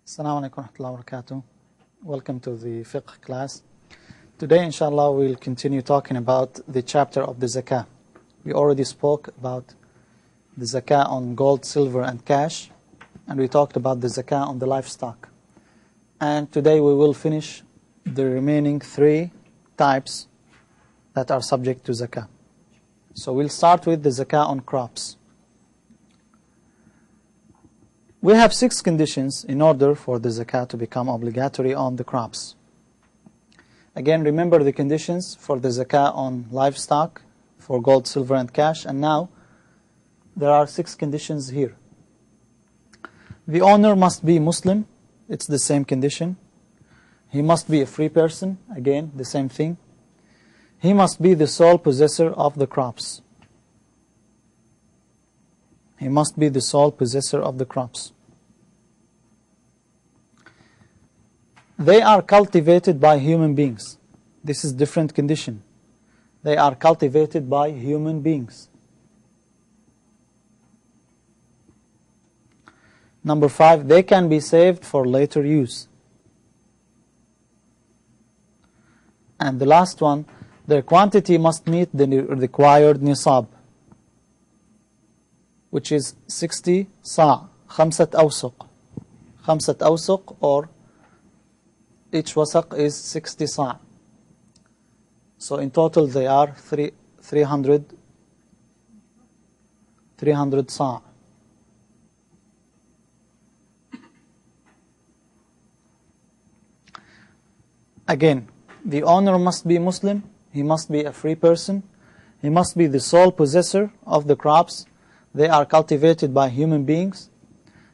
Assalamu alaikum wa rahmatullahi wa barakatuh. Welcome to the Fiqh class. Today, inshallah, we'll continue talking about the chapter of the zakah. We already spoke about the zakah on gold, silver, and cash, and we talked about the zakah on the livestock. And today we will finish the remaining 3 types that are subject to zakah. So we'll start with the zakah on crops. We have 6 conditions in order for the zakah to become obligatory on the crops. Again, remember the conditions for the zakah on livestock, for gold, silver, and cash. And now, there are 6 conditions here. The owner must be Muslim. It's the same condition. He must be a free person. Again, the same thing. He must be the sole possessor of the crops. He must be the sole possessor of the crops. They are cultivated by human beings. This is different condition. They are cultivated by human beings. Number 5, they can be saved for later use. And the last one, their quantity must meet the required nisab, which is 60 sa', khamsat awsuq. Khamsat awsuq, or each wasaq is 60 sa'. So in total they are 300 sa'. Again, the owner must be Muslim, he must be a free person, he must be the sole possessor of the crops. They are cultivated by human beings.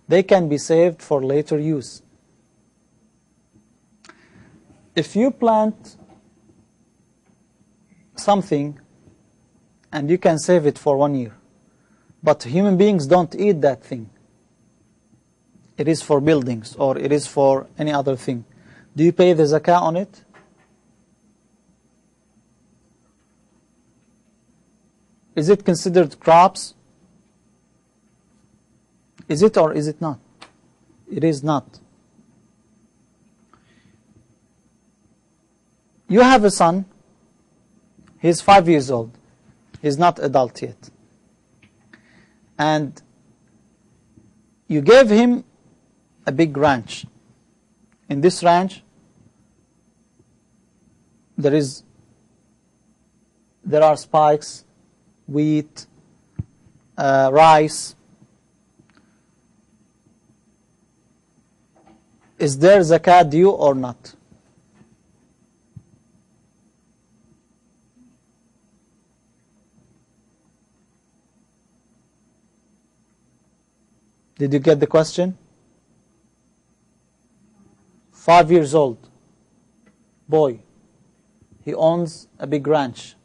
They can be saved for later use. If you plant something and you can save it for 1 year, but human beings don't eat that thing, it is for buildings or it is for any other thing, do you pay the zakah on it? Is it considered crops? Is it or is it not? It is not. You have a son, he's 5 years old, he's not adult yet. And you gave him a big ranch. In this ranch, there are spikes, wheat, rice. Is there zakah due or not? Did you get the question? 5 years old, boy, he owns a big ranch.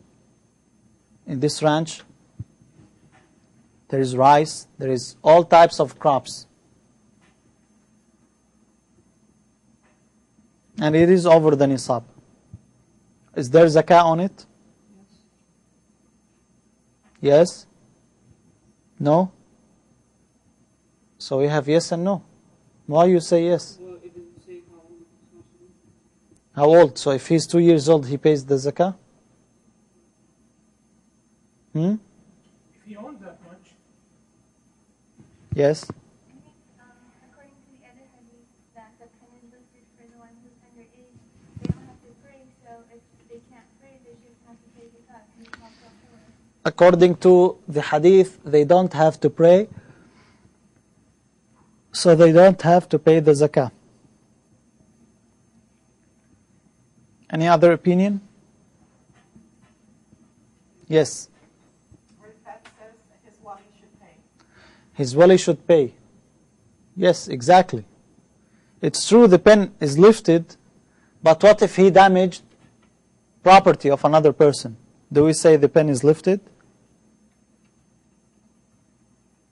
In this ranch, there is rice, there is all types of crops. And it is over the nisab. Is there zakah on it? Yes? No? So we have yes and no. Why you say yes? Well, it didn't say how old it's supposed to be. How old? So if he's 2 years old, he pays the zakah? If he owns that much. Yes? According to the other hadith, that the pen is listed for the one who's underage, they don't have to pray, so if they can't pray, they just have to pay the cut. According to the hadith, they don't have to pray, so they don't have to pay the zakah. Any other opinion? Yes. That says that his wali should pay. His wali should pay. Yes, exactly. It's true the pen is lifted, but what if he damaged property of another person? Do we say the pen is lifted?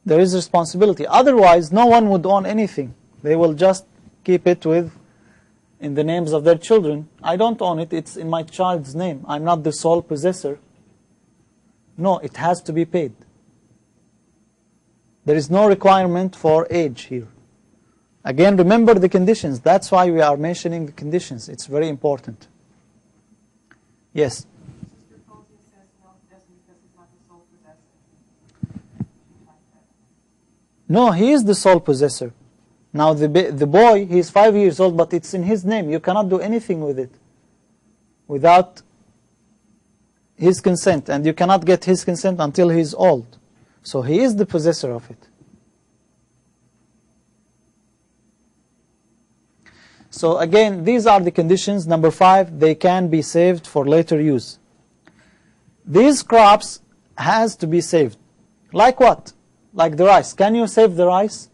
There is responsibility. Otherwise, no one would own anything. They will just keep it in the names of their children. I don't own it, it's in my child's name. I'm not the sole possessor. No, it has to be paid. There is no requirement for age here. Again, remember the conditions. That's why we are mentioning the conditions. It's very important. Yes? Sister Fauzi says no, it doesn't because he's not the sole possessor. No, he is the sole possessor. Now the boy, he is 5 years old, but it's in his name. You cannot do anything with it without his consent, and you cannot get his consent until he is old. So he is the possessor of it. So again, these are the conditions. Number 5, they can be saved for later use. These crops has to be saved. Like what? Like the rice. Can you save the rice?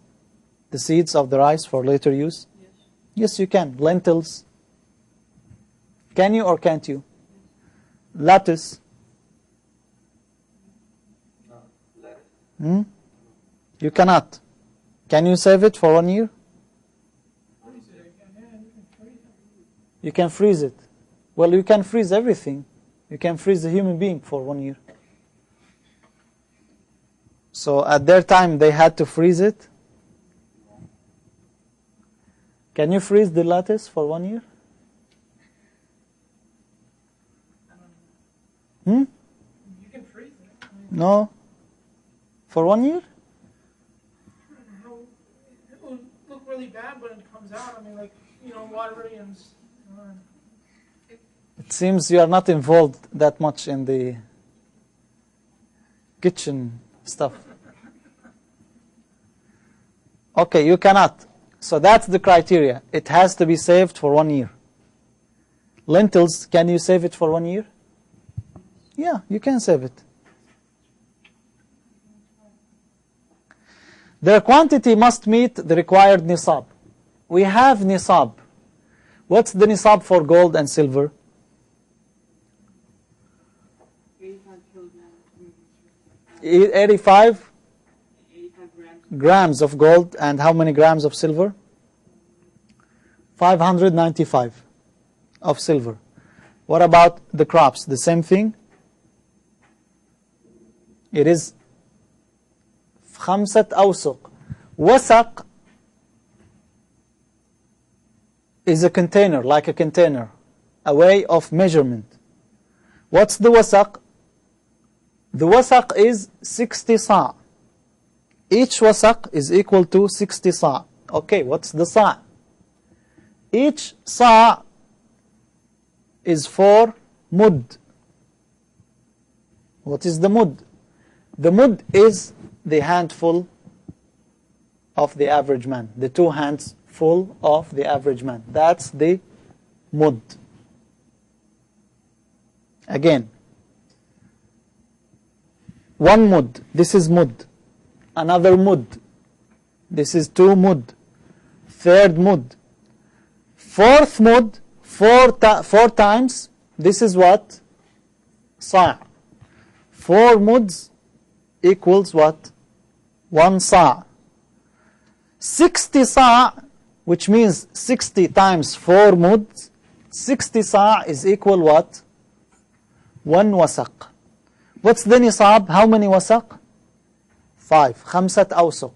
The seeds of the rice for later use? Yes. Yes, you can. Lentils. Can you or can't you? Lettuce. You cannot. Can you save it for 1 year? Freeze it again. Yeah, you can freeze it. You can freeze it. Well, you can freeze everything. You can freeze a human being for 1 year. So at their time, they had to freeze it. Can you freeze the lettuce for 1 year? You can freeze it. I mean, No. For 1 year? it will look really bad when it comes out. I mean, like, watery and... It seems you are not involved that much in the kitchen stuff. Okay, you cannot. So that's the criteria. It has to be saved for 1 year. Lentils, can you save it for 1 year? Yeah, you can save it. Their quantity must meet the required nisab. We have nisab. What's the nisab for gold and silver? 85 grams of gold, and how many grams of silver? 595 of silver. What about the crops? The same thing? It is 5 أوسق. Wasaq is a container, like a container, a way of measurement. What's the wasaq? The wasaq is 60 sa'. Each wasaq is equal to 60 sa'. Okay, what's the sa'? Each sa' is 4 mud. What is the mud? The mud is the handful of the average man. The 2 hands full of the average man. That's the mud. Again, 1 mud. This is mud. Another mud. This is 2 mud. 3rd mud. 4th mud. 4 times. This is what? Sa'. 4 muds equals what? 1 sa'. 60 sa', which means 60 times 4 muds, 60 sa' is equal what? 1 wasaq. What's the nisab? How many wasaq? 5. 5 أوسق.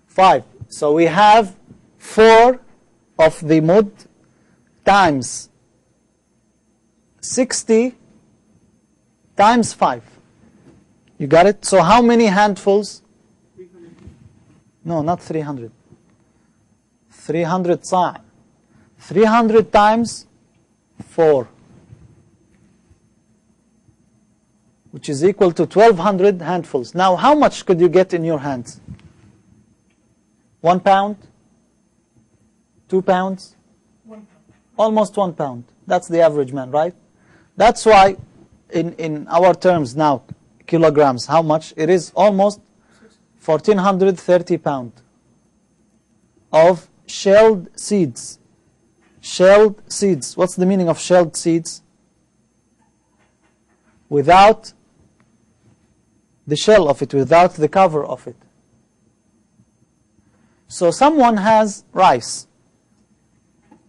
5. So we have 4 of the mud times 60 times 5. You got it? So how many handfuls? 300. No, not 300. 300 sa'. 300 times 4, which is equal to 1200 handfuls. Now, how much could you get in your hands? 1 pound? 2 pounds? 1 pound. Almost 1 pound. That's the average man, right? That's why in our terms now, kilograms, how much? It is almost 1430 pounds of shelled seeds. Shelled seeds. What's the meaning of shelled seeds? Without the shell of it, without the cover of it. So someone has rice.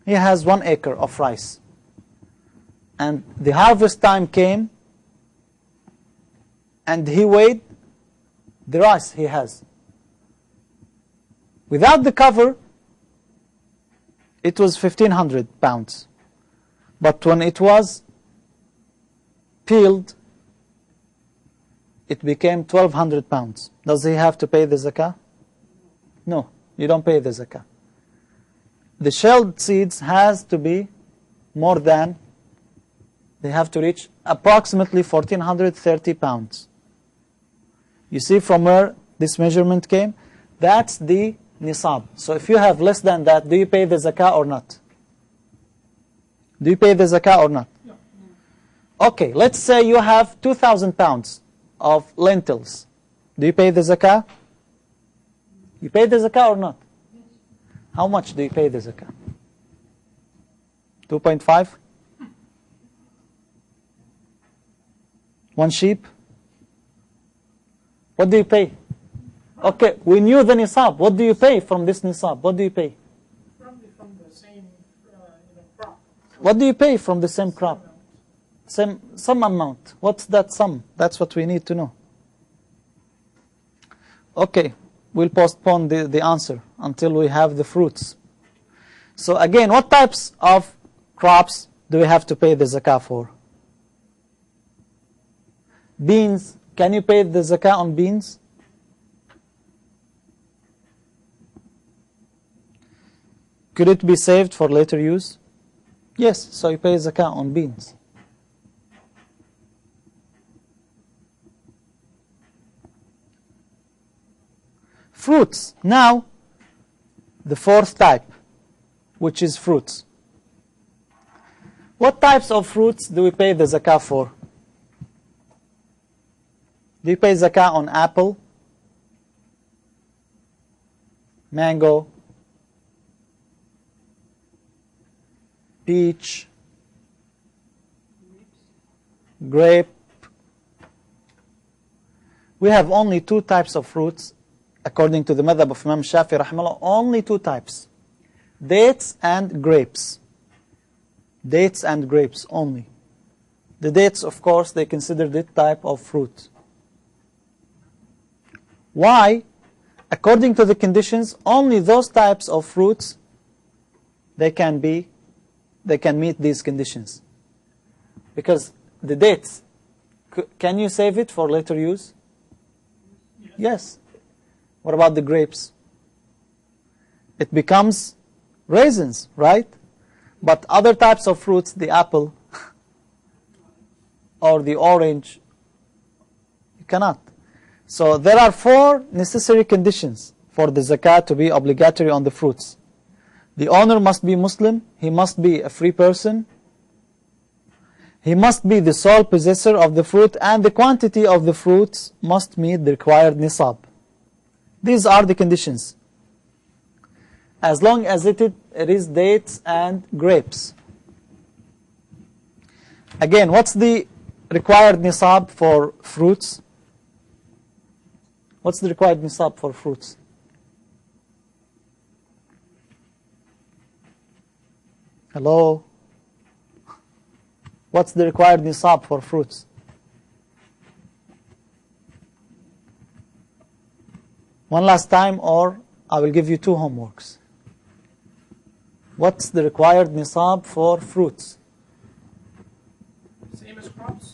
He has 1 acre of rice. And the harvest time came, and he weighed the rice he has. Without the cover, it was 1,500 pounds. But when it was peeled, it became 1,200 pounds. Does he have to pay the zakah? No, you don't pay the zakah. The shelled seeds has to be more than, they have to reach approximately 1,430 pounds. You see from where this measurement came? That's the nisab. So if you have less than that, do you pay the zakah or not? Do you pay the zakah or not? No. Okay, let's say you have 2,000 pounds of lentils. Do you pay the zakah? You pay the zakah or not? How much do you pay the zakah? 2.5? One sheep? What do you pay? Okay, we knew the nisab. What do you pay from this nisab? What do you pay? From the same crop. What do you pay from the same crop? Some amount. What's that sum? That's what we need to know. Okay, we'll postpone the answer until we have the fruits. So again, what types of crops do we have to pay the zakah for? Beans. Can you pay the zakah on beans? Could it be saved for later use? Yes, so you pay zakah on beans. Fruits. Now, the fourth type, which is fruits. What types of fruits do we pay the zakah for? Do you pay zakah on apple, mango, peach, grape? We have only two types of fruits, according to the madhab of Imam Shafi rahimahullah, only two types. Dates and grapes. Dates and grapes only. The dates, of course, they consider this type of fruit. Why? According to the conditions, only those types of fruits, they can meet these conditions. Because the dates, can you save it for later use? Yes. What about the grapes? It becomes raisins, right? But other types of fruits, the apple or the orange, you cannot. So there are four necessary conditions for the zakah to be obligatory on the fruits. The owner must be Muslim, he must be a free person, he must be the sole possessor of the fruit, and the quantity of the fruits must meet the required nisab. These are the conditions. As long as it is dates and grapes. Again, what's the required nisab for fruits? What's the required nisab for fruits? Hello? What's the required nisab for fruits? One last time, or I will give you two homeworks. What's the required nisab for fruits? Same as crops?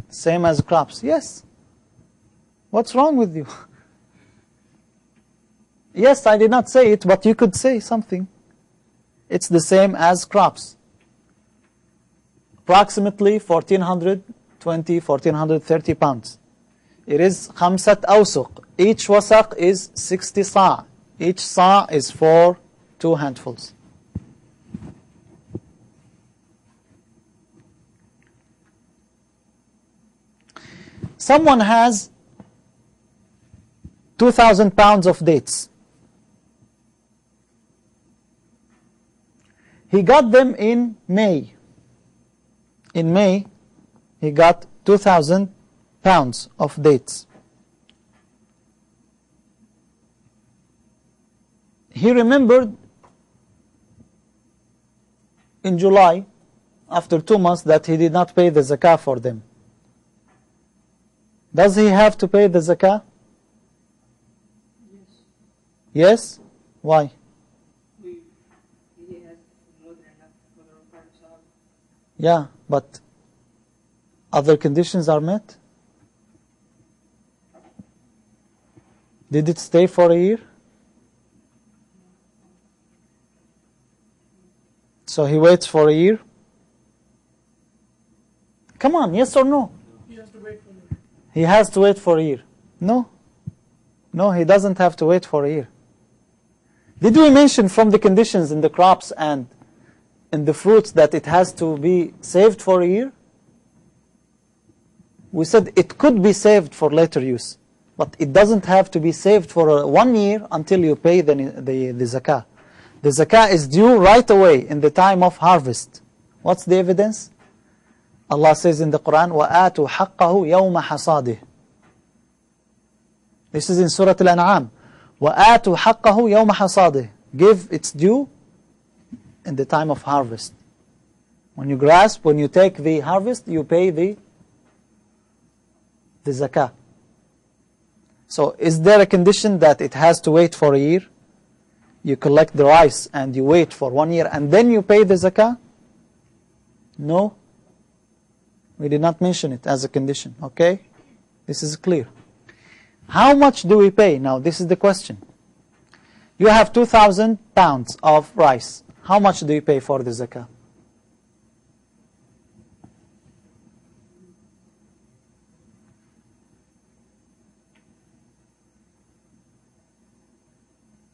Same as crops, yes. What's wrong with you? Yes, I did not say it, but you could say something. It's the same as crops. Approximately 1,420, 1,430 pounds. It is khamsat awsuq. Each wasaq is 60 sa'. Each sa' is for 2 handfuls. Someone has 2,000 pounds of dates. He got them in May. In May, he got 2,000 pounds of dates. He remembered in July, after 2 months, that he did not pay the zakah for them. Does he have to pay the zakah? Yes. Yes? Why? He has Yeah, but other conditions are met. Did it stay for a year? So he waits for a year? Come on, yes or no? He has to wait for the He has to wait for a year. No. No, he doesn't have to wait for a year. Did we mention from the conditions in the crops and in the fruits that it has to be saved for a year? We said it could be saved for later use, but it doesn't have to be saved for 1 year until you pay the zakah. The zakah is due right away in the time of harvest. What's the evidence? Allah says in the Quran, وَآتُوا حَقَّهُ يَوْمَ حَصَادِهِ. This is in Surah Al-An'am. وَآتُوا حَقَّهُ يَوْمَ حَصَادِهِ. Give its due in the time of harvest. When you grasp, when you take the harvest, you pay the zakah. So is there a condition that it has to wait for a year? You collect the rice and you wait for 1 year and then you pay the zakah? No. We did not mention it as a condition. Okay? This is clear. How much do we pay? Now this is the question. You have 2,000 pounds of rice. How much do you pay for the zakah?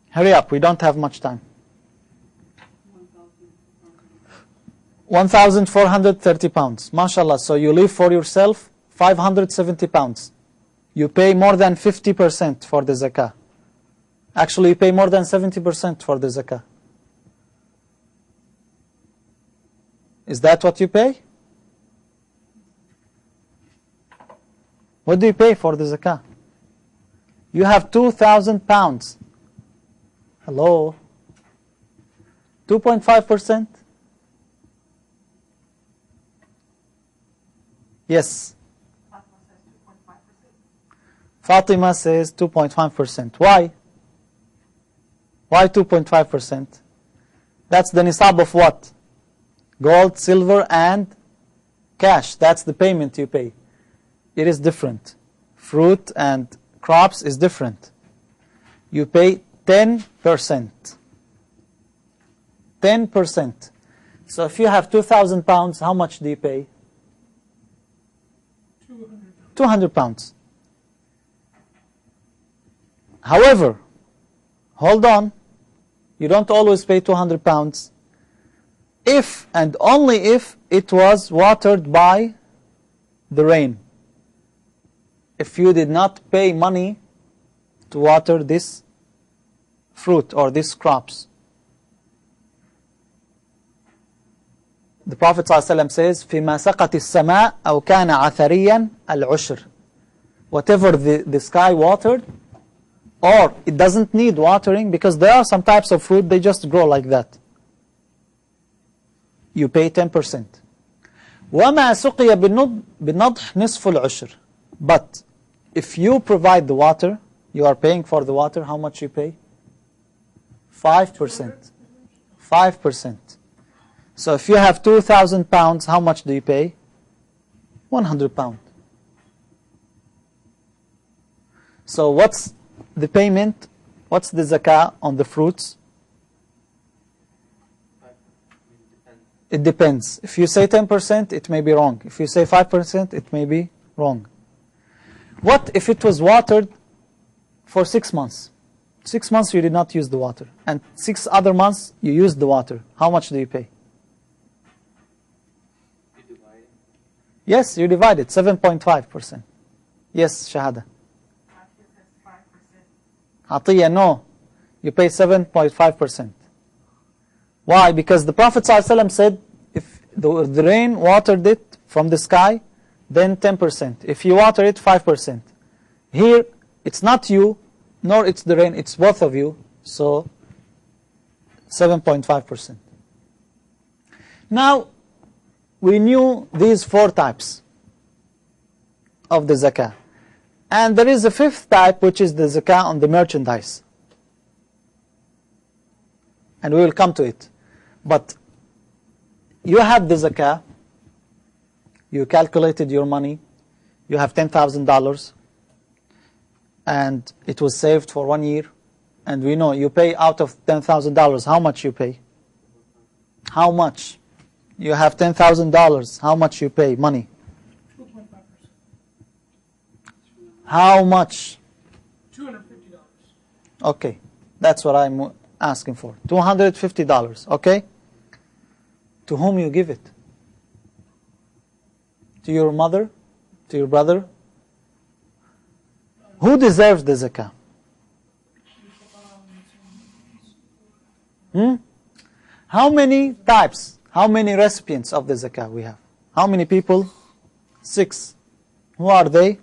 Hurry up, we don't have much time. 1,430 pounds. MashaAllah. So you leave for yourself 570 pounds. You pay more than 50% for the zakah. Actually, you pay more than 70% for the zakah. Is that what you pay? What do you pay for the zakah? You have 2,000 pounds. Hello? 2.5%? Yes. Fatima says 2.5%. Why? Why 2.5%? That's the nisab of what? Gold, silver, and cash. That's the payment you pay. It is different. Fruit and crops is different. You pay 10%. 10%. So if you have 2,000 pounds, how much do you pay? 200 pounds. However, hold on, you don't always pay 200 pounds if and only if it was watered by the rain. If you did not pay money to water this fruit or these crops. The Prophet ﷺ says, فِيمَا سَقَتِ السَّمَاء أَوْ كَانَ عَثَرِيًّا الْعُشْرِ. Whatever the sky watered, or it doesn't need watering, because there are some types of fruit, they just grow like that. You pay 10%. وَمَا سُقِيَ بِالنَّضْحِ نِصْفُ الْعُشْرِ. But if you provide the water, you are paying for the water, how much you pay? 5%. 5%. So if you have 2,000 pounds, how much do you pay? 100 pounds. So what's the payment? What's the zakah on the fruits? It depends. If you say 10%, it may be wrong. If you say 5%, it may be wrong. What if it was watered for 6 months? 6 months you did not use the water, and 6 other months you used the water. How much do you pay? Yes, you divide it, 7.5%. Yes, Shahada. Atiyah, no. You pay 7.5%. Why? Because the Prophet ﷺ said, if the rain watered it from the sky, then 10%. If you water it, 5%. Here, it's not you, nor it's the rain, it's both of you. So, 7.5%. Now, we knew these 4 types of the zakah. And there is a 5th type, which is the zakah on the merchandise. And we will come to it. But you have the zakah You calculated your money. You have $10,000 and it was saved for 1 year. And we know you pay out of $10,000. How much you pay? How much? You have $10,000. How much you pay money? 2.5%. How much? $250. Okay, that's what I'm asking for. $250, okay? To whom you give it? To your mother? To your brother? Who deserves the zakah? How many types? How many recipients of the zakah we have? How many people? 6. Who are they?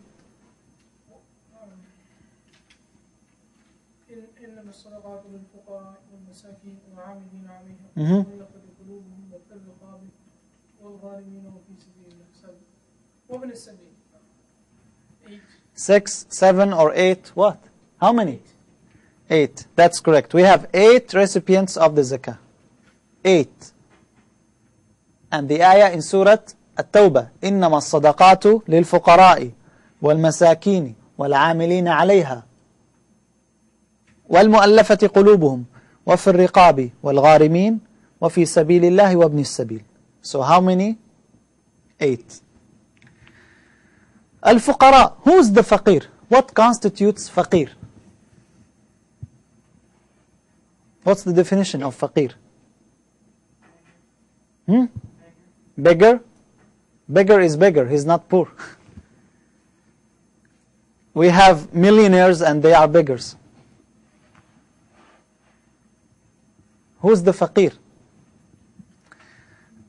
إنما الصدقات للفقراء والمساكين والعاملين عليها Mhm. والمؤلفة قلوبهم وفي الرقاب والغارمين وفي سبيل الله وابن السبيل. 8. 6, 7, or 8? What? How many? 8. That's correct. We have 8 recipients of the zakah. 8. And the ayah in Surah At-Tawbah, إنما الصدقات للفقراء والمساكين والعاملين عليها والمؤلفة قلوبهم وفي الرقاب والغارمين وفي سبيل الله وابن السبيل. So how many? 8. Al-Fuqara. Who's the faqir? What constitutes faqir? What's the definition of faqir? Beggar? Beggar is beggar. He's not poor. We have millionaires and they are beggars. Who's the faqir?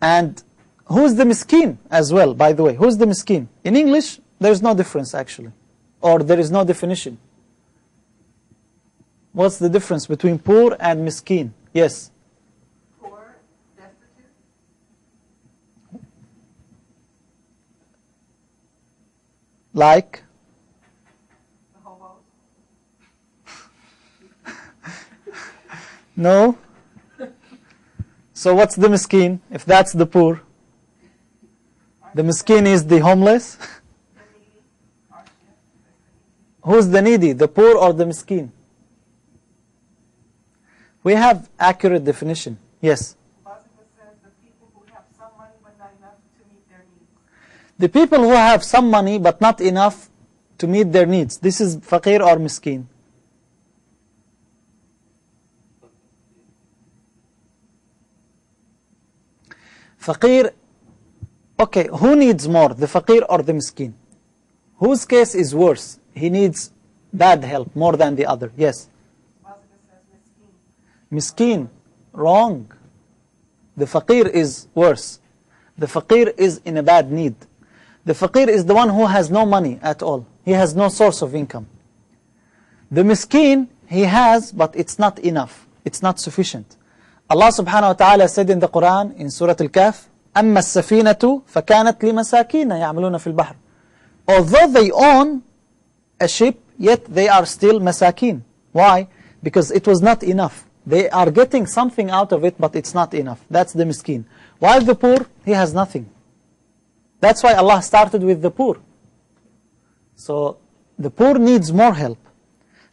And who's the miskin as well, by the way? Who's the miskin? In English, there's no difference actually. Or there is no definition. What's the difference between poor and miskin? Yes. Poor, destitute. Like? The hobos. No? So what's the miskin? If that's the poor. The miskin is the homeless. The needy. Who's the needy? The poor or the miskin? We have accurate definition. Yes. Basically says the people who have some money but not enough to meet their needs. The people who have some money but not enough to meet their needs. This is faqir or miskin? Faqir, okay, who needs more, the faqir or the miskin? Whose case is worse? He needs bad help more than the other. Yes. Basically says Miskin, miskin. wrong. The faqir is worse. The faqir is in a bad need. The faqir is the one who has no money at all. He has no source of income. The miskin, he has, but it's not enough. It's not sufficient. Allah subhanahu wa ta'ala said in the Quran, in Surah Al-Kahf, أَمَّا السَّفِينَةُ فَكَانَتْ لِمَسَاكِينَ يَعْمَلُونَ فِي الْبَحْرِ. Although they own a ship, yet they are still masakin. Why? Because it was not enough. They are getting something out of it, but it's not enough. That's the miskin. While the poor, he has nothing. That's why Allah started with the poor. So the poor needs more help.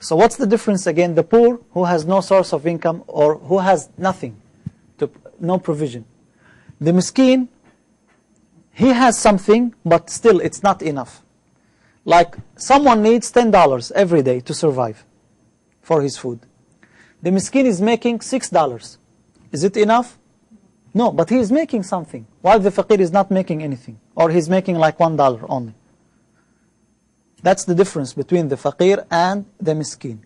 So what's the difference again? The poor who has no source of income or who has nothing, no provision. The miskin, he has something, but still it's not enough. Like someone needs $10 every day to survive for his food. The miskin is making $6. Is it enough? No, but he is making something, while the faqir is not making anything, or he's making like $1 only. That's the difference between the faqir and the miskin.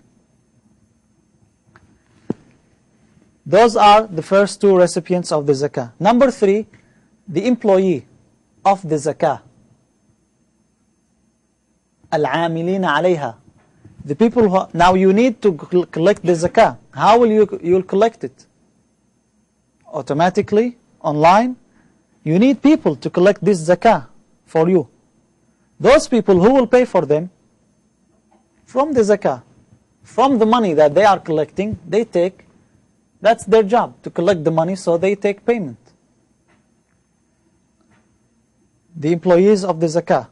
Those are the first 2 recipients of the zakah. Number 3, the employee of the zakah. Al-amilina alayha. The people who, now you need to collect the zakah. How will you'll collect it? Automatically, online. You need people to collect this zakah for you. Those people, who will pay for them? From the zakah. From the money that they are collecting, they take, that's their job, to collect the money, so they take payment. the employees of the zakah.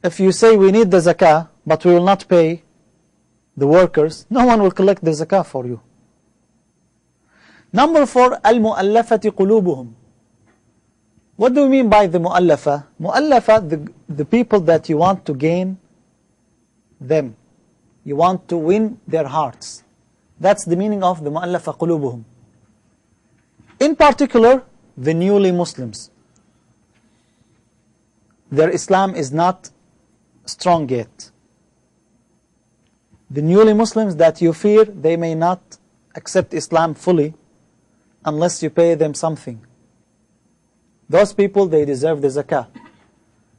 If you say we need the zakah, but we will not pay the workers, no one will collect the zakah for you. Number 4, al-mu'allafati qulubuhum. What do we mean by the mu'allafa? Mu'allafa, the people that you want to gain them. You want to win their hearts. That's the meaning of the mu'allafa qulubuhum. In particular, the newly Muslims. Their Islam is not strong yet. The newly Muslims that you fear, they may not accept Islam fully unless you pay them something. Those people, they deserve the zakah.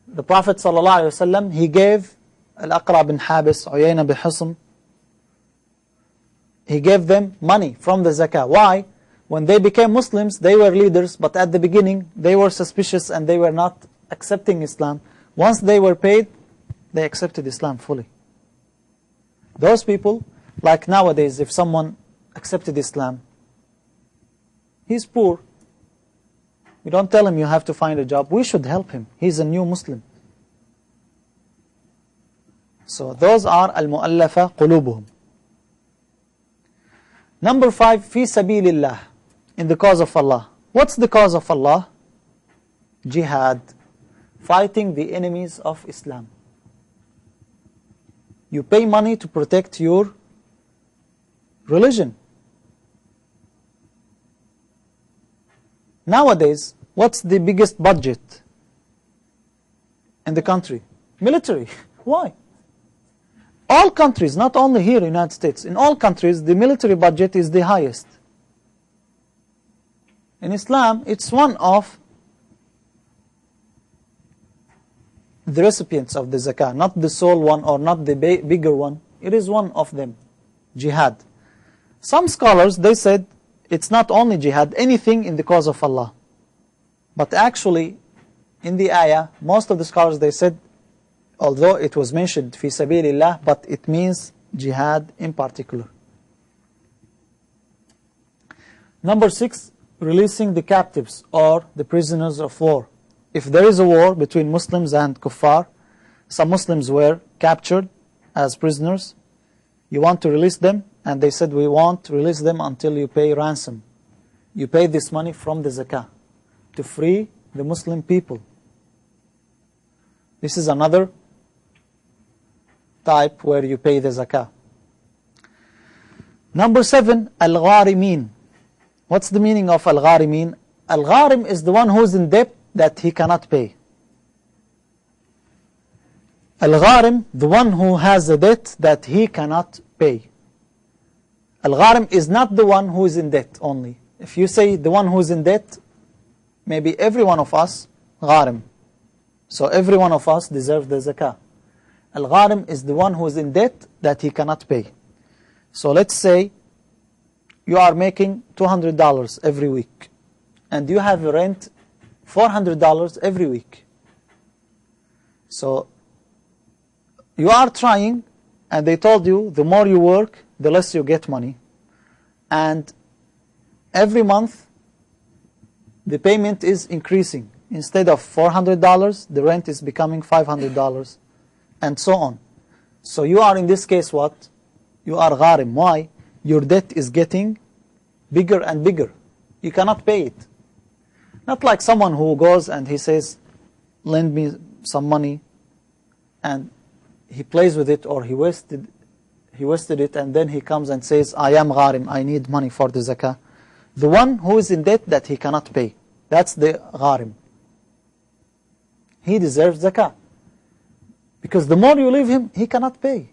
The Prophet ﷺ, he gave Al-Aqra bin Habis, Uyayna bin Hisn, he gave them money from the zakah. Why? When they became Muslims, they were leaders, but at the beginning, they were suspicious and they were not accepting Islam. Once they were paid, they accepted Islam fully. Those people, like nowadays, if someone accepted Islam, he's poor. We don't tell him you have to find a job. We should help him. He's a new Muslim. So those are al-mu'allafa qulubuhum. Number 5, fi sabilillah, in the cause of Allah. What's the cause of Allah? Jihad, fighting the enemies of Islam. You pay money to protect your religion. Nowadays, what's the biggest budget in the country? Military. Why? All countries, not only here in the United States, in all countries, the military budget is the highest. In Islam, it's one of the recipients of the zakah, not the sole one or not the bigger one. It is one of them, jihad. Some scholars, they said, it's not only jihad, anything in the cause of Allah. But actually, in the ayah, most of the scholars, they said, although it was mentioned fi sabilillah, but it means jihad in particular. Number 6, releasing the captives or the prisoners of war. If there is a war between Muslims and kuffar, some Muslims were captured as prisoners, you want to release them, and they said, we won't release them until you pay ransom. You pay this money from the zakah to free the Muslim people. This is another type where you pay the zakah. Number 7, al-gharimin. What's the meaning of al-gharimin? Al-gharim is the one who is in debt that he cannot pay. Al-gharim, the one who has a debt that he cannot pay. Al-gharim is not the one who is in debt only. If you say the one who is in debt, maybe every one of us, gharim. So every one of us deserves the zakah. Al-gharim is the one who is in debt that he cannot pay. So let's say you are making $200 every week, and you have a rent $400 every week. So you are trying, and they told you the more you work, the less you get money. And every month, the payment is increasing. Instead of $400, the rent is becoming $500, and so on. So you are in this case what? You are gharim. Why? Your debt is getting bigger and bigger. You cannot pay it. Not like someone who goes and he says, lend me some money, and he plays with it, or he wasted it, and then he comes and says, I am gharim, I need money for the zakah. The one who is in debt that he cannot pay, that's the gharim. He deserves zakah. Because the more you leave him, he cannot pay.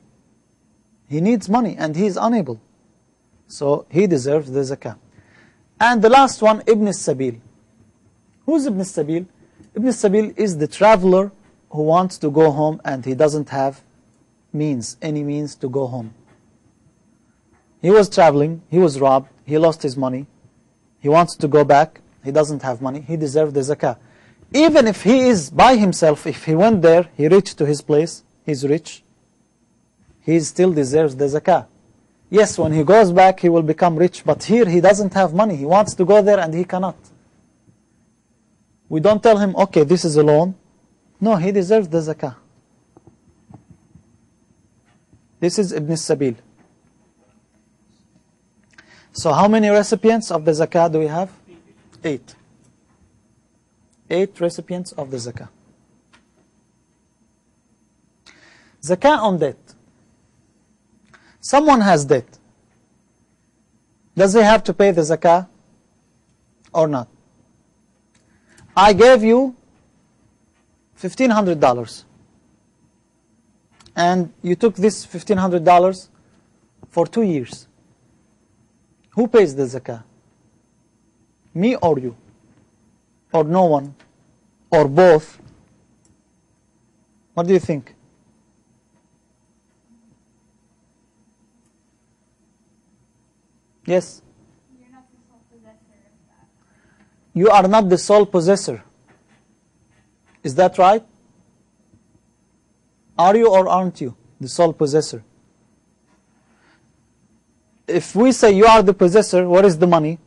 He needs money and he is unable. So he deserves the zakah. And the last one, Ibn Sabil. Who's Ibn Sabil? Ibn Sabil is the traveler who wants to go home and he doesn't have any means to go home. He was traveling, he was robbed, he lost his money, he wants to go back, he doesn't have money, he deserves the zakah. Even if he is by himself, if he went there, he reached to his place, he's rich, he still deserves the zakah. Yes, when he goes back, he will become rich, but here he doesn't have money, he wants to go there and he cannot. We don't tell him, okay, this is a loan. No, he deserves the zakah. This is Ibn Sabil. So how many recipients of the zakah do we have? 8. 8 recipients of the zakah. Zakah on debt. Someone has debt. Does he have to pay the zakah or not? I gave you $1,500 and you took this $1,500 for 2 years. Who pays the zakah? Me or you? Or no one? Or both? What do you think? Yes? You're not the sole possessor of that. You are not the sole possessor. Is that right? Are you or aren't you the sole possessor? If we say you are the possessor, what is the money?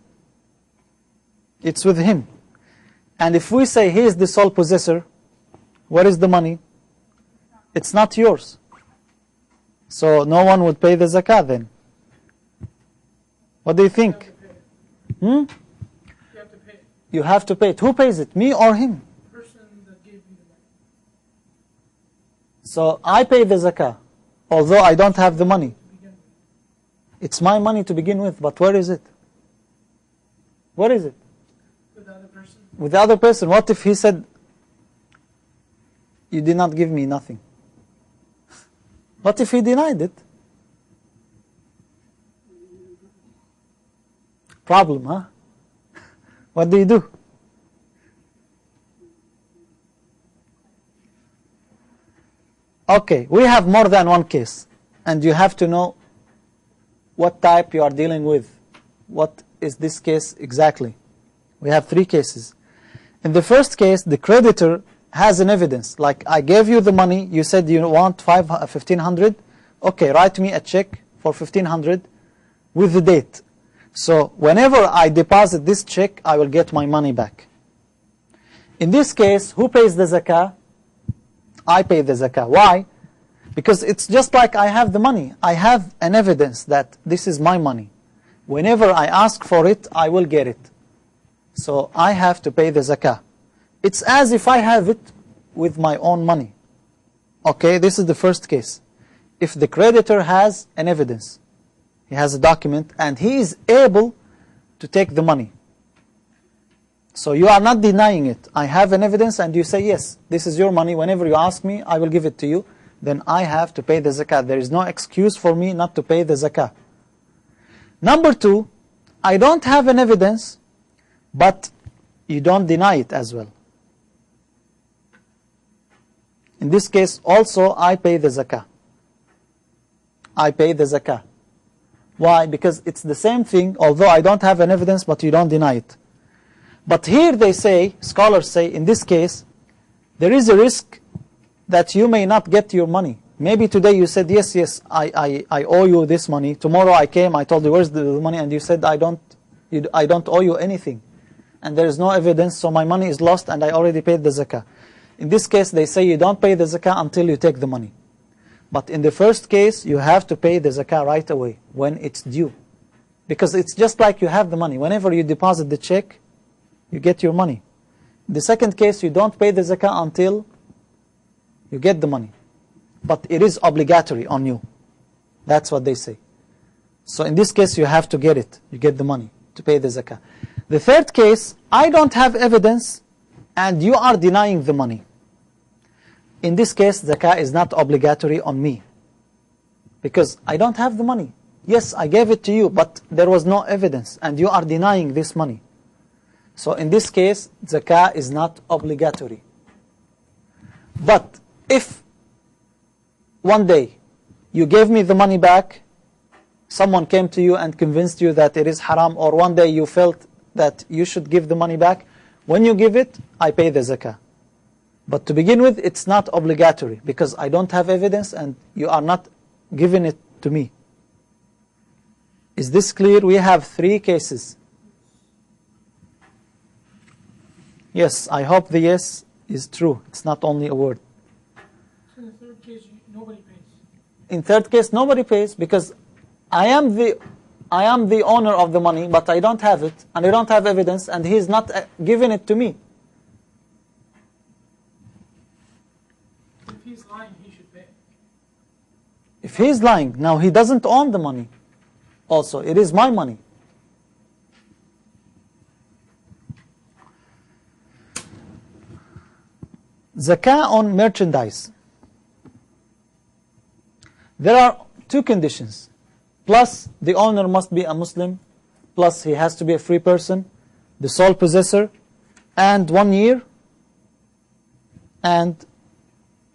It's with him. And if we say he is the sole possessor, what is the money? It's not yours. So no one would pay the zakah then. What do you think? You have to pay it. You have to pay it. Who pays it? Me or him? The person that gave you the money. So I pay the zakah, although I don't have the money. To begin with. It's my money to begin with, but where is it? Where is it? With the other person. With the other person. What if he said, you did not give me nothing? What if he denied it? Problem, huh? What do you do? Okay, we have more than one case, and you have to know what type you are dealing with. What is this case exactly? We have 3 cases. In the first case, the creditor has an evidence. Like, I gave you the money, you said you want $1,500. Okay, write me a check for $1,500 with the date. So whenever I deposit this check, I will get my money back. In this case, who pays the zakah? I pay the zakah. Why? Because it's just like I have the money. I have an evidence that this is my money. Whenever I ask for it, I will get it. So I have to pay the zakah. It's as if I have it with my own money. Okay, this is the first case. If the creditor has an evidence, he has a document, and he is able to take the money. So you are not denying it. I have an evidence, and you say, yes, this is your money. Whenever you ask me, I will give it to you. Then I have to pay the zakah. There is no excuse for me not to pay the zakah. Number 2, I don't have an evidence, but you don't deny it as well. In this case, also, I pay the zakah. I pay the zakah. Why? Because it's the same thing, although I don't have an evidence, but you don't deny it. But here they say, scholars say, in this case, there is a risk that you may not get your money. Maybe today you said, yes, I owe you this money. Tomorrow I came, I told you, where's the money? And you said, I don't owe you anything. And there is no evidence, so my money is lost and I already paid the zakah. In this case, they say you don't pay the zakah until you take the money. But in the first case, you have to pay the zakah right away, when it's due. Because it's just like you have the money. Whenever you deposit the check, you get your money. In the second case, you don't pay the zakah until you get the money. But it is obligatory on you. That's what they say. So in this case, you have to get it. You get the money to pay the zakah. The third case, I don't have evidence, and you are denying the money. In this case, zakah is not obligatory on me, because I don't have the money. Yes, I gave it to you, but there was no evidence, and you are denying this money. So in this case, zakah is not obligatory. But if one day you gave me the money back, someone came to you and convinced you that it is haram, or one day you felt that you should give the money back, when you give it, I pay the zakah. But to begin with, it's not obligatory, because I don't have evidence and you are not giving it to me. Is this clear? We have 3 cases. Yes, I hope the yes is true. It's not only a word. So in the third case, nobody pays. In third case, nobody pays because I am the owner of the money, but I don't have it, and I don't have evidence, and he's not giving it to me. If he's lying, he should pay. If he's lying, now he doesn't own the money. Also, it is my money. Zakah on merchandise. There are two conditions. Plus, the owner must be a Muslim. Plus, he has to be a free person, the sole possessor, and 1 year, and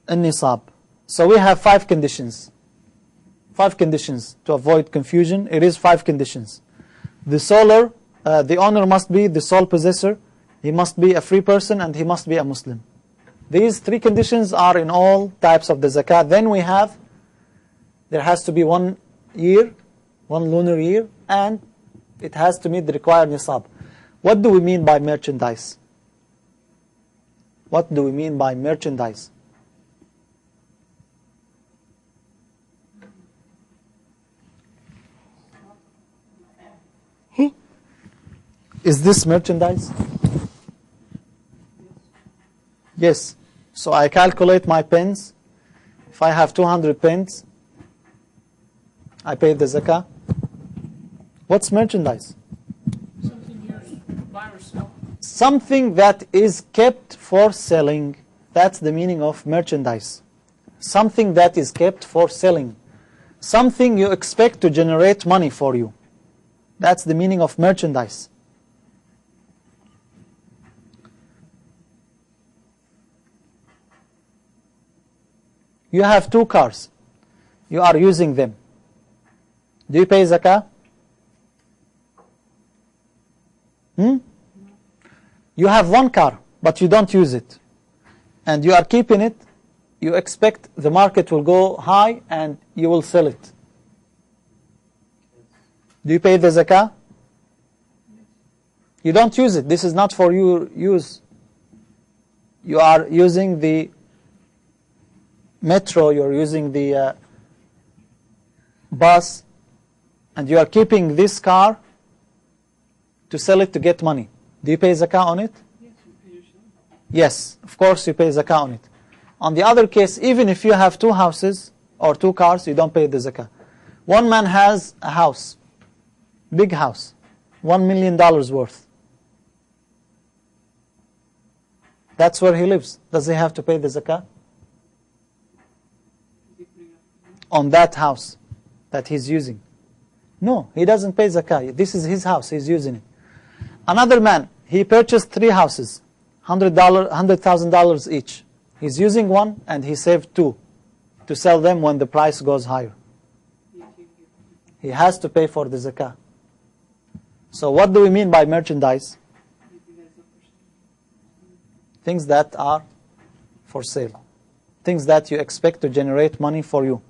a nisab. So we have 5 conditions. 5 conditions to avoid confusion. It is 5 conditions. The owner must be the sole possessor. He must be a free person, and he must be a Muslim. These 3 conditions are in all types of the zakah. Then we have, there has to be 1 year, 1 lunar year, and it has to meet the required nisab. What do we mean by merchandise? What do we mean by merchandise? Is this merchandise? Yes. So I calculate my pens. If I have 200 pens, I pay the zakah. What's merchandise? Something you buy or sell. Something that is kept for selling. That's the meaning of merchandise. Something that is kept for selling. Something you expect to generate money for you. That's the meaning of merchandise. You have 2 cars. You are using them. Do you pay zakah? You have 1 car, but you don't use it. And you are keeping it. You expect the market will go high and you will sell it. Do you pay the zakah? You don't use it. This is not for your use. You are using the metro, you're using the bus, and you are keeping this car to sell it to get money. Do you pay zakah on it? Yes, you pay yourself. Yes, of course you pay zakah on it. On the other case, even if you have 2 houses or 2 cars, you don't pay the zakah. One man has a house, big house, $1 million worth. That's where he lives. Does he have to pay the zakah? On that house that he's using? No, he doesn't pay zakah. This is his house, he's using it. Another man, he purchased 3 houses, $100,000 each. He's using 1 and he saved 2 to sell them when the price goes higher. He has to pay for the zakah. So what do we mean by merchandise? Things that are for sale. Things that you expect to generate money for you.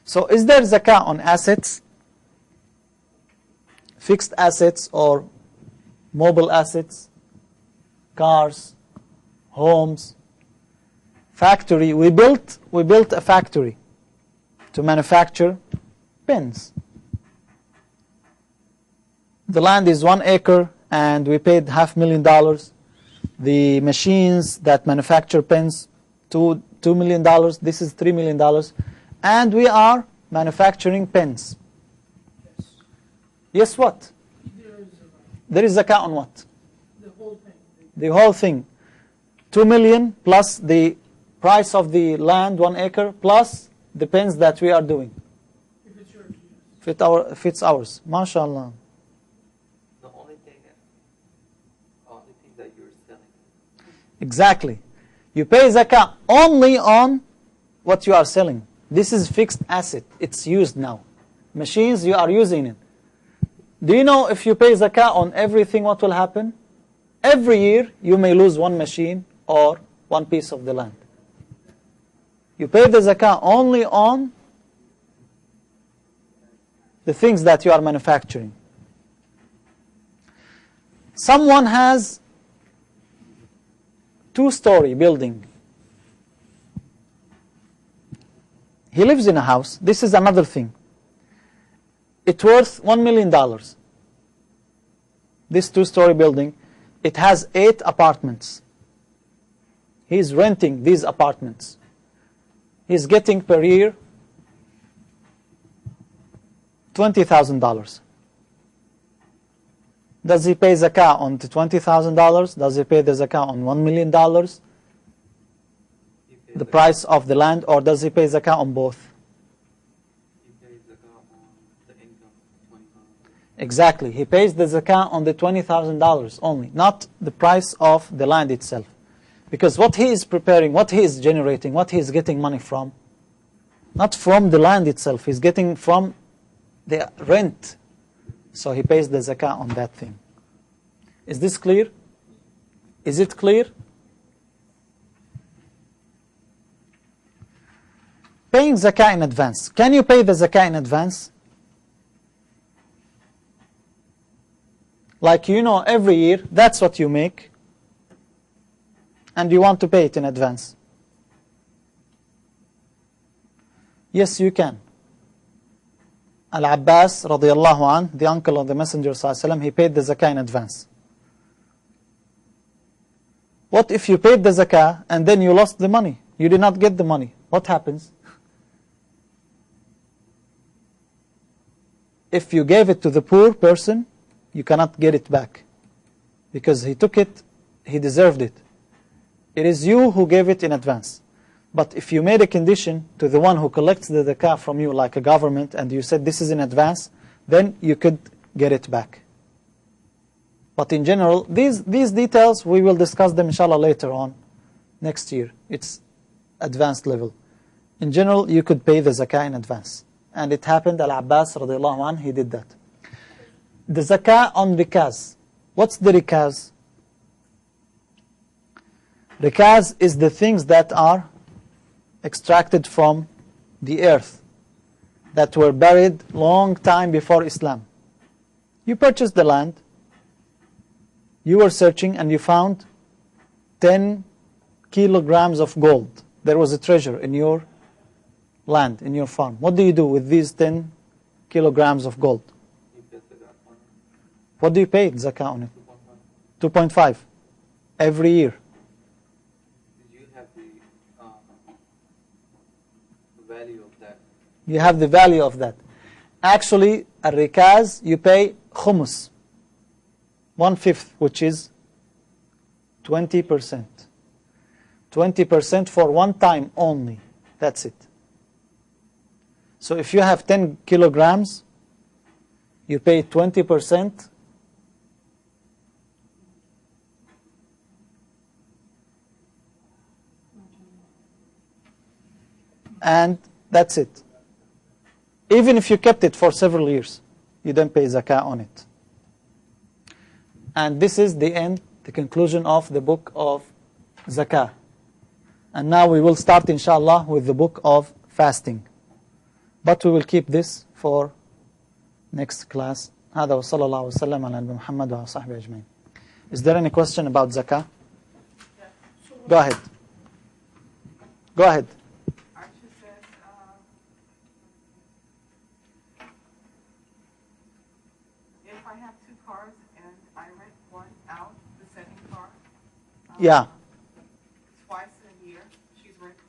So is there zakah on assets? Fixed assets or mobile assets? Cars, homes, factory. We built a factory to manufacture pens. The land is 1 acre and we paid $500,000. The machines that manufacture pens, $2 million. This is $3 million. And we are manufacturing pens. Yes. Yes, what? There is There is zakah on what? the whole thing. The whole thing. 2 million plus the price of the land, 1 acre, plus the pens that we are doing. If it's yours, yes. If it's ours. MashaAllah. The only thing that you're selling. Exactly. You pay zakah only on what you are selling. This is fixed asset. It's used now. Machines, you are using it. Do you know if you pay zakah on everything, what will happen? Every year, you may lose 1 machine or 1 piece of the land. You pay the zakah only on the things that you are manufacturing. Someone has 2-story building. He lives in a house. This is another thing. It's worth $1 million. This 2-story building, it has 8 apartments. He's renting these apartments. He's getting per year $20,000. Does he pay zakah on the $20,000? Does he pay the zakah on $1 million? The price of the land, or does he pay zakah on both? He pays zakah on the income, 20,000. Exactly. He pays the zakah on the $20,000 only, not the price of the land itself. Because what he is preparing, what he is generating, what he is getting money from, not from the land itself, he's getting from the rent. So he pays the zakah on that thing. Is this clear? Is it clear? Paying zakah in advance. Can you pay the zakah in advance? Like every year, that's what you make, and you want to pay it in advance. Yes, you can. Al-Abbas, radiyallahu anh, the uncle of the Messenger sallallahu alaihi wasallam, he paid the zakah in advance. What if you paid the zakah and then you lost the money? You did not get the money. What happens? If you gave it to the poor person, you cannot get it back. Because he took it, he deserved it. It is you who gave it in advance. But if you made a condition to the one who collects the zakah from you, like a government, and you said this is in advance, then you could get it back. But in general, these details, we will discuss them inshallah later on, next year. It's advanced level. In general, you could pay the zakah in advance. And it happened, Al-Abbas radiallahu anh, he did that. The zakah on rikaz. What's the rikaz? Rikaz is the things that are extracted from the earth, that were buried long time before Islam. You purchased the land, you were searching and you found 10 kilograms of gold. There was a treasure in your land, in your farm. What do you do with these 10 kilograms of gold? What do you pay zakah on it? 2.5 every year. Did you have the value of that? You have the value of that. Actually, a rikaz, you pay khumus, 1/5, which is 20%. 20% for one time only. That's it. So if you have 10 kilograms, you pay 20%. And that's it. Even if you kept it for several years, you don't pay zakah on it. And this is the end, the conclusion of the book of zakah. And now we will start, inshallah, with the book of fasting. But we will keep this for next class. هذا وصلى الله وسلم على نبينا محمد وصحبه أجمعين. Is there any question about zakah? Go ahead. Go ahead. If I have 2 cars and I rent one out, the second car, Yeah. twice a year, she's rented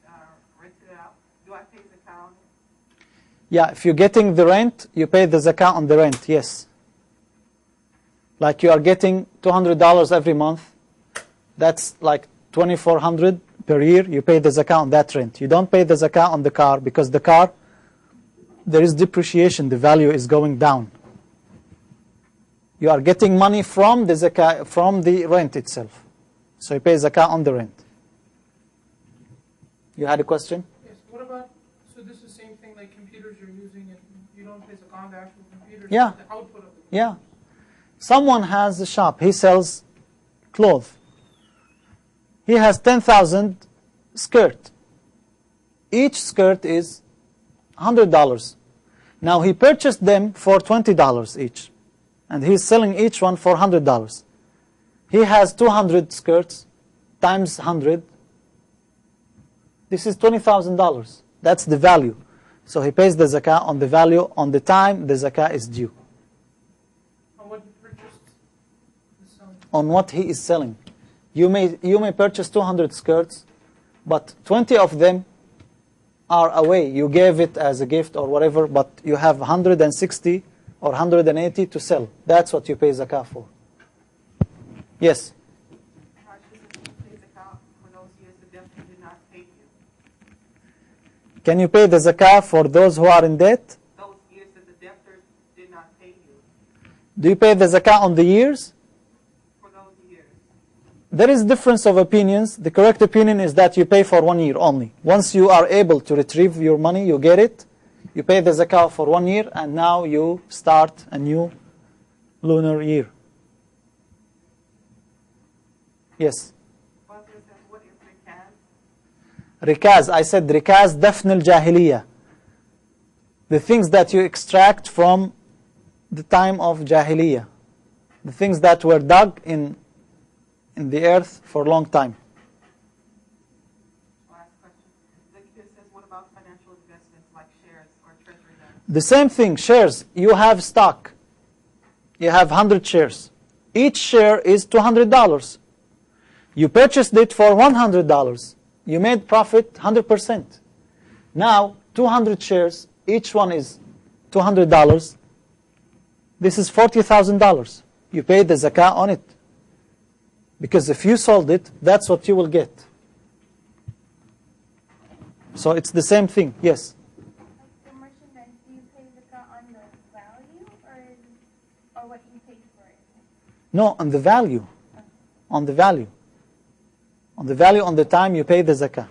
it out, do I pay zakah on it? Yeah, if you're getting the rent, you pay the zakah on the rent, yes. Like you are getting $200 every month, that's like $2,400 per year, you pay the zakah on that rent. You don't pay the zakah on the car, because the car, there is depreciation, the value is going down. You are getting money from the zakah, from the rent itself. So you pay zakah on the rent. You had a question? Yes. What about, so this is the same thing like computers you're using, and you don't pay zakah on the actual computers, Yeah. the output of the computer. Yeah. Someone has a shop, he sells clothes. He has 10,000 skirts. Each skirt is $100. Now he purchased them for $20 each. And he's selling each one for $100. He has 200 skirts, times 100, this is $20,000. That's the value. So he pays the zakah on the value on the time the zakah is due. On what you purchased? On what he is selling. You may purchase 200 skirts, but 20 of them are away. You gave it as a gift or whatever, but you have 160 or 180 to sell. That's what you pay zakah for. Yes? Why shouldn't you pay zakah for those years the debtor did not pay you? Can you pay the zakah for those who are in debt? Those years that the debtor did not pay you. Do you pay the zakah on the years? For those years. There is difference of opinions. The correct opinion is that you pay for 1 year only. Once you are able to retrieve your money, you get it, you pay the zakah for 1 year, and now you start a new lunar year. Yes? What is rikaz? Rikaz, I said rikaz dafn al-jahiliyyah. The things that you extract from the time of jahiliyyah. The things that were dug in the earth for a long time. Last question. The kid says, what about financial investments like shares or treasury notes? The same thing, shares. You have stock. You have 100 shares. Each share is $200. You purchased it for $100. You made profit 100%. Now, 200 shares, each one is $200. This is $40,000. You pay the zakah on it. Because if you sold it, that's what you will get. So it's the same thing, yes. Like the merchandise, do you pay zakah on the value or what you paid for it? No, on the value. On the value. On the value on the time you pay the zakah.